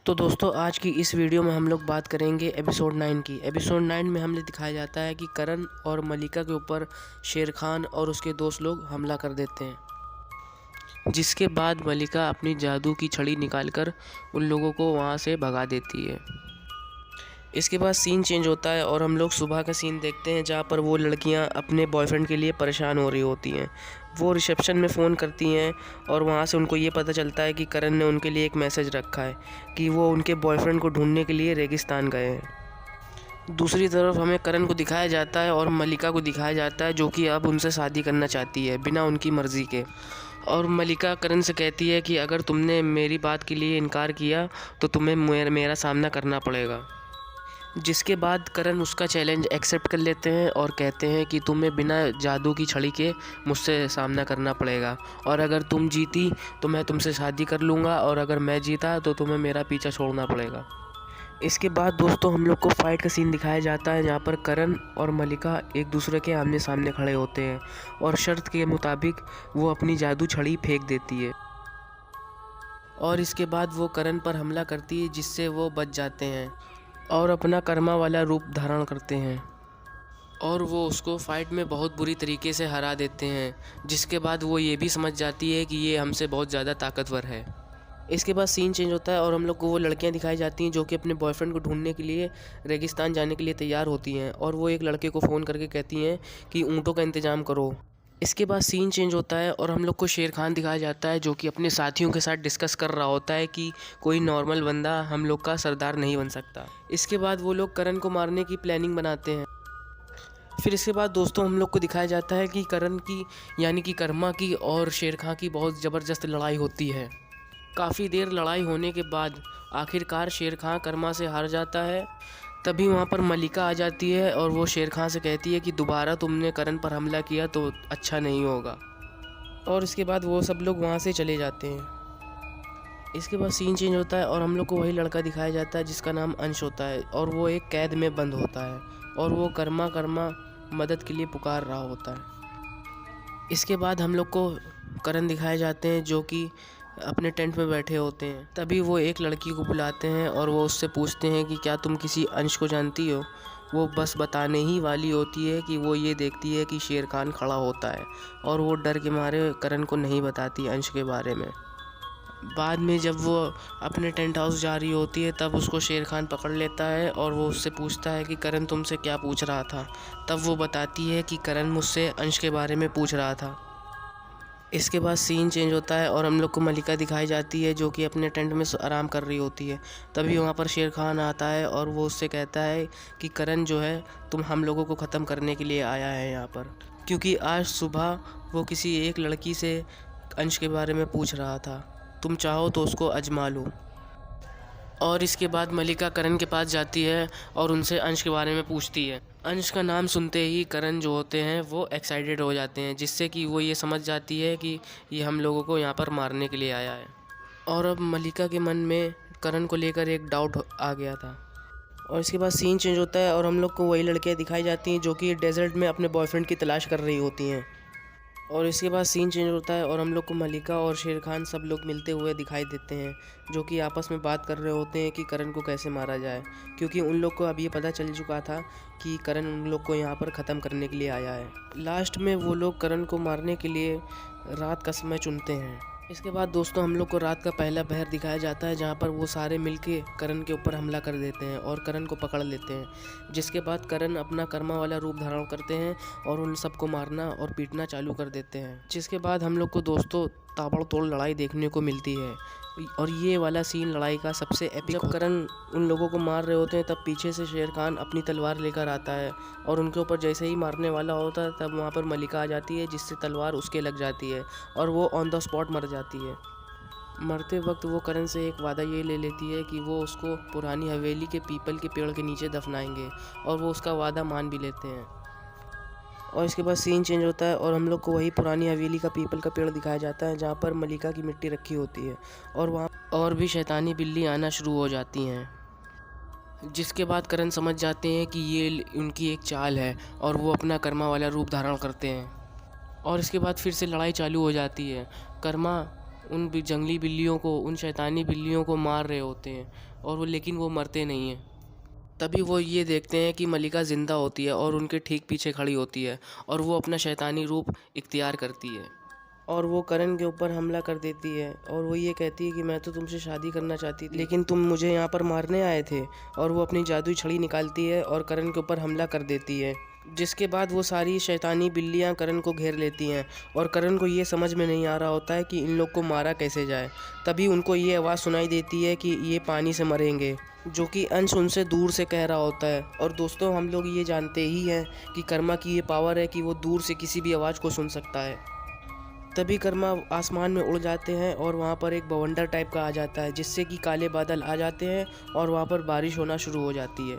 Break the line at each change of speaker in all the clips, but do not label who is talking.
तो दोस्तों आज की इस वीडियो में हम लोग बात करेंगे एपिसोड 9 की। एपिसोड 9 में हमें दिखाया जाता है कि करण और मलिका के ऊपर शेर खान और उसके दोस्त लोग हमला कर देते हैं, जिसके बाद मलिका अपनी जादू की छड़ी निकालकर उन लोगों को वहाँ से भगा देती है। इसके बाद सीन चेंज होता है और हम लोग सुबह का सीन देखते हैं, जहाँ पर वो लड़कियाँ अपने बॉयफ्रेंड के लिए परेशान हो रही होती हैं। वो रिसेप्शन में फ़ोन करती हैं और वहाँ से उनको ये पता चलता है कि करण ने उनके लिए एक मैसेज रखा है कि वो उनके बॉयफ्रेंड को ढूंढने के लिए रेगिस्तान गए हैं। दूसरी तरफ हमें करण को दिखाया जाता है और मलिका को दिखाया जाता है, जो कि अब उनसे शादी करना चाहती है बिना उनकी मर्ज़ी के। और मलिका करण से कहती है कि अगर तुमने मेरी बात के लिए इनकार किया तो तुम्हें मेरा सामना करना पड़ेगा। जिसके बाद करण उसका चैलेंज एक्सेप्ट कर लेते हैं और कहते हैं कि तुम्हें बिना जादू की छड़ी के मुझसे सामना करना पड़ेगा, और अगर तुम जीती तो मैं तुमसे शादी कर लूँगा, और अगर मैं जीता तो तुम्हें मेरा पीछा छोड़ना पड़ेगा। इसके बाद दोस्तों हम लोग को फाइट का सीन दिखाया जाता है, जहाँ पर करण और मलिका एक दूसरे के आमने सामने खड़े होते हैं और शर्त के मुताबिक वो अपनी जादू छड़ी फेंक देती है, और इसके बाद वो करण पर हमला करती है, जिससे वो बच जाते हैं और अपना कर्मा वाला रूप धारण करते हैं, और वो उसको फाइट में बहुत बुरी तरीके से हरा देते हैं। जिसके बाद वो ये भी समझ जाती है कि ये हमसे बहुत ज़्यादा ताकतवर है। इसके बाद सीन चेंज होता है और हम लोग को वो लड़कियां दिखाई जाती हैं जो कि अपने बॉयफ्रेंड को ढूंढने के लिए रेगिस्तान जाने के लिए तैयार होती हैं, और वो एक लड़के को फ़ोन करके कहती हैं कि ऊँटों का इंतज़ाम करो। इसके बाद सीन चेंज होता है और हम लोग को शेर खान दिखाया जाता है, जो कि अपने साथियों के साथ डिस्कस कर रहा होता है कि कोई नॉर्मल बंदा हम लोग का सरदार नहीं बन सकता। इसके बाद वो लोग करण को मारने की प्लानिंग बनाते हैं। फिर इसके बाद दोस्तों हम लोग को दिखाया जाता है कि करण की यानी कि कर्मा की और शेर खान की बहुत ज़बरदस्त लड़ाई होती है। काफ़ी देर लड़ाई होने के बाद आखिरकार शेर खान कर्मा से हार जाता है। तभी वहाँ पर मलिका आ जाती है और वो शेर खान से कहती है कि दोबारा तुमने करण पर हमला किया तो अच्छा नहीं होगा, और इसके बाद वो सब लोग वहाँ से चले जाते हैं। इसके बाद सीन चेंज होता है और हम लोग को वही लड़का दिखाया जाता है जिसका नाम अंश होता है, और वो एक कैद में बंद होता है और वो कर्मा मदद के लिए पुकार रहा होता है। इसके बाद हम लोग को करण दिखाए जाते हैं जो कि अपने टेंट में बैठे होते हैं। तभी वो एक लड़की को बुलाते हैं और वो उससे पूछते हैं कि क्या तुम किसी अंश को जानती हो। वो बस बताने ही वाली होती है कि वो ये देखती है कि शेर खान खड़ा होता है, और वो डर के मारे करण को नहीं बताती अंश के बारे में। बाद में जब वो अपने टेंट हाउस जा रही होती है तब उसको शेर खान पकड़ लेता है और वो उससे पूछता है कि करण तुमसे क्या पूछ रहा था। तब वो बताती है कि करण मुझसे अंश के बारे में पूछ रहा था। इसके बाद सीन चेंज होता है और हम लोग को मलिका दिखाई जाती है जो कि अपने टेंट में आराम कर रही होती है। तभी वहाँ पर शेर खान आता है और वो उससे कहता है कि करण जो है तुम हम लोगों को ख़त्म करने के लिए आया है यहाँ पर, क्योंकि आज सुबह वो किसी एक लड़की से अंश के बारे में पूछ रहा था, तुम चाहो तो उसको आजमा लो। और इसके बाद मलिका करण के पास जाती है और उनसे अंश के बारे में पूछती है। अंश का नाम सुनते ही करण जो होते हैं वो एक्साइटेड हो जाते हैं, जिससे कि वो ये समझ जाती है कि ये हम लोगों को यहाँ पर मारने के लिए आया है। और अब मलिका के मन में करण को लेकर एक डाउट आ गया था। और इसके बाद सीन चेंज होता है और हम लोग को वही लड़कियाँ दिखाई जाती हैं जो कि डेजर्ट में अपने बॉयफ्रेंड की तलाश कर रही होती हैं। और इसके बाद सीन चेंज होता है और हम लोग को मलिका और शेर खान सब लोग मिलते हुए दिखाई देते हैं, जो कि आपस में बात कर रहे होते हैं कि करण को कैसे मारा जाए, क्योंकि उन लोग को अब ये पता चल चुका था कि करण उन लोग को यहाँ पर ख़त्म करने के लिए आया है। लास्ट में वो लोग करण को मारने के लिए रात का समय चुनते हैं। इसके बाद दोस्तों हम लोग को रात का पहला पहर दिखाया जाता है, जहाँ पर वो सारे मिलके करण के ऊपर हमला कर देते हैं और करण को पकड़ लेते हैं। जिसके बाद करण अपना कर्मा वाला रूप धारण करते हैं और उन सबको मारना और पीटना चालू कर देते हैं। जिसके बाद हम लोग को दोस्तों ताबड़तोड़ लड़ाई देखने को मिलती है, और ये वाला सीन लड़ाई का सबसे एपिक। जब करण उन लोगों को मार रहे होते हैं तब पीछे से शेर खान अपनी तलवार लेकर आता है, और उनके ऊपर जैसे ही मारने वाला होता है तब वहाँ पर मलिका आ जाती है, जिससे तलवार उसके लग जाती है और वो ऑन द स्पॉट मर जाती है। मरते वक्त वो करण से एक वादा ये ले लेती है कि वो उसको पुरानी हवेली के पीपल के पेड़ के नीचे दफनाएंगे, और वो उसका वादा मान भी लेते हैं। और इसके बाद सीन चेंज होता है और हम लोग को वही पुरानी हवेली का पीपल का पेड़ दिखाया जाता है, जहाँ पर मलिका की मिट्टी रखी होती है, और वहाँ और भी शैतानी बिल्ली आना शुरू हो जाती हैं। जिसके बाद करण समझ जाते हैं कि ये उनकी एक चाल है, और वो अपना कर्मा वाला रूप धारण करते हैं। और इसके बाद फिर से लड़ाई चालू हो जाती है। कर्मा उन जंगली बिल्लियों को, उन शैतानी बिल्लियों को मार रहे होते हैं और लेकिन वो मरते नहीं हैं। तभी वो ये देखते हैं कि मलिका ज़िंदा होती है और उनके ठीक पीछे खड़ी होती है और वो अपना शैतानी रूप इख्तियार करती है और वो करण के ऊपर हमला कर देती है और वो ये कहती है कि मैं तो तुमसे शादी करना चाहती थी, लेकिन तुम मुझे यहाँ पर मारने आए थे। और वो अपनी जादुई छड़ी निकालती है और करण के ऊपर हमला कर देती है, जिसके बाद वो सारी शैतानी बिल्लियाँ करण को घेर लेती हैं और करण को ये समझ में नहीं आ रहा होता है कि इन लोग को मारा कैसे जाए। तभी उनको ये आवाज़ सुनाई देती है कि ये पानी से मरेंगे, जो कि अंश उनसे दूर से कह रहा होता है। और दोस्तों, हम लोग ये जानते ही हैं कि कर्मा की ये पावर है कि वो दूर से किसी भी आवाज़ को सुन सकता है। तभी कर्मा आसमान में उड़ जाते हैं और वहाँ पर एक बवंडर टाइप का आ जाता है, जिससे कि काले बादल आ जाते हैं और वहाँ पर बारिश होना शुरू हो जाती है।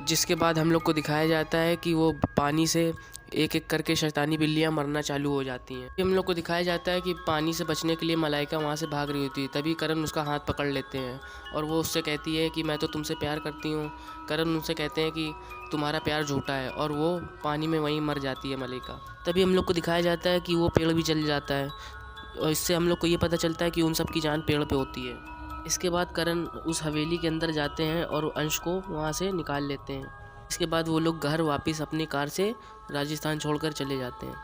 जिसके बाद हम लोग को दिखाया जाता है कि वो पानी से एक एक करके शैतानी बिल्लियाँ मरना चालू हो जाती हैं। हम लोग को दिखाया जाता है कि पानी से बचने के लिए मलाइका वहाँ से भाग रही होती है। तभी करण उसका हाथ पकड़ लेते हैं और वो उससे कहती है कि मैं तो तुमसे प्यार करती हूँ। करण उनसे कहते हैं कि तुम्हारा प्यार झूठा है और वो पानी में वहीं मर जाती है मलाइका। तभी हम लोग को दिखाया जाता है कि वो पेड़ भी जल जाता है और इससे हम लोग को ये पता चलता है कि उन सब की जान पेड़ पे होती है। इसके बाद करण उस हवेली के अंदर जाते हैं और अंश को वहाँ से निकाल लेते हैं। इसके बाद वो लोग घर वापस अपनी कार से राजस्थान छोड़कर चले जाते हैं।